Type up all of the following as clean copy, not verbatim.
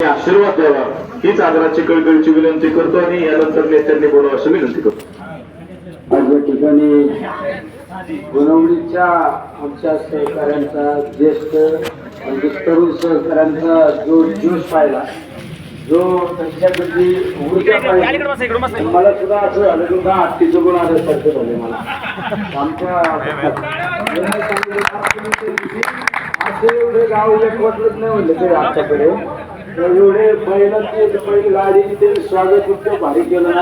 आशीर्वाद द्यावा हीच आदराची कळकळीची विनंती करतो आणि यानंतर नेत्यांनी बोलावं अशी विनंती करतो। आज या ठिकाणी गुणवणीच्या आमच्या सहकाऱ्यांचा ज्येष्ठ म्हणजे तरुण सहकाऱ्यांचा जो जोश पाहिला, जो त्यांच्याकडची ऊर्जा पाहिली, मला सुद्धा असं झालं की का हत्तीचं गुण आल्यासारखं झाले मला आमच्या असे एवढे गाव एक वाटलंच नाही म्हणलं ते आमच्याकडे एवढे पहिली गाडी ते स्वागत इतकं भारी केलं ना,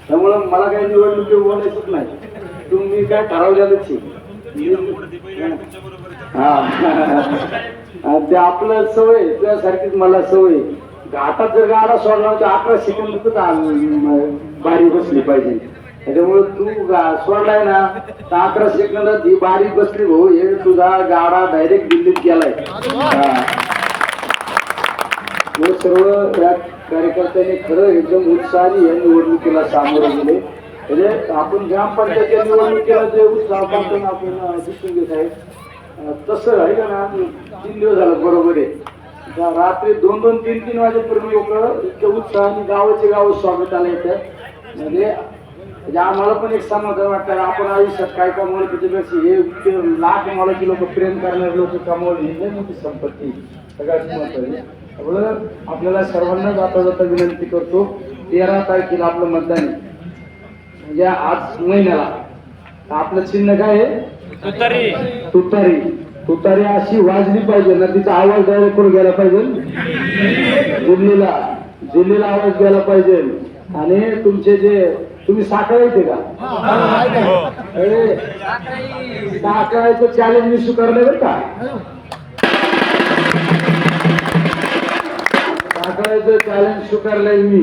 त्यामुळं मला काही निवडणुकी बोलायचंच नाही, तुम्ही काय ठरवलेलंच हा ते आपलं सवय त्यासारखीच मला सवय घाटात जर गाडा सोडला तर 11 सेकंद बारी बसली पाहिजे, त्याच्यामुळे तू सोडलाय ना तर 11 सेकंदात ही बारी बसली भाऊ, हे तुझा गाडा डायरेक्ट दिल्लीत गेलाय। सर्व या कार्यकर्त्यांनी खरं एकदम उत्साहाने या निवडणुकीला सामोरे गेले, म्हणजे आपण ग्रामपंचायतच्या निवडणुकीला जे उत्साह पाहतो ना आपण दिसून घेत आहे तसं आहे का ना, 3 दिवस झालं बरोबर आहे, रात्री 2-2, 3-3 वाजेपर्यंत लोक इतक्या उत्साहाने गावाचे गाव स्वागताला येतात, म्हणजे आम्हाला पण एक समाधान वाटतं आपण आयुष्यात काय कमवलं त्याच्यापेक्षा हे लाख मालाची लोक प्रेम करणारे लोक कमवली ही मोठी संपत्ती सगळ्यात महत्त्वाची। त्यामुळं आपल्याला सर्वांना जाता जाता विनंती करतो 13 तारखेला आपलं मतदान आहे, म्हणजे आज महिन्याला आपलं चिन्ह काय आहे? तुतारी। तुतारी तुतारी अशी वाजली पाहिजे ना, तिचा आवाज द्यायला कोण गेला पाहिजे, दिल्लीला आवाज गेला पाहिजे। आणि तुमचे जे तुम्ही साखर येते का? साखरायचं चॅलेंज मी स्वीकारलं बरं का, साखरायचं चॅलेंज स्वीकारलंय मी,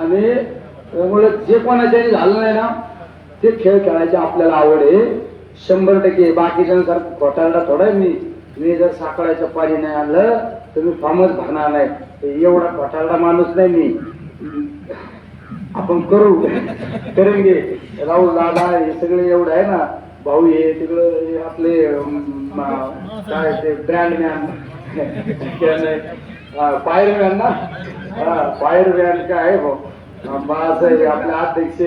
आणि त्यामुळे जे कोणाच्याने झालं नाही ना ते खेळ खेळायची आपल्याला आवड आहे 100%। बाकीच्यांसारखं खोटारडा थोडा मी जर साखळायचं पाणी नाही आणलं तर मी फॉर्मच भरणार नाही, एवढा खोटारडा माणूस नाही मी। आपण करेंगे राहुल दादा हे सगळे एवढं आहे ना, भाऊ हे तिकडं आपले काय ते ब्रँडमॅन फायरमॅन ना, फायरमॅन काय आहे भाऊ बाळासाहेब आपले अध्यक्ष,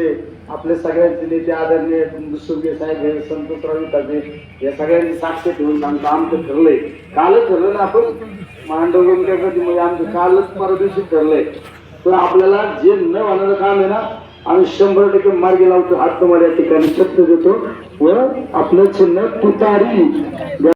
आपले सगळ्यांचे नेते आदरणीय सुगे साहेब हे संतोषराव विकासे या सगळ्यांनी साक्ष ठेवून आमचं ठरलंय, कालच ठरलं ना आपण मांडवून म्हणजे आमचं कालच परवा दिवशी ठरलंय, तर आपल्याला जे न होणारं काम आहे ना आम्ही 100% मार्गी लावतो, हात तुम्हाला या ठिकाणी शब्द देतो व आपलं चिन्ह तुतारी।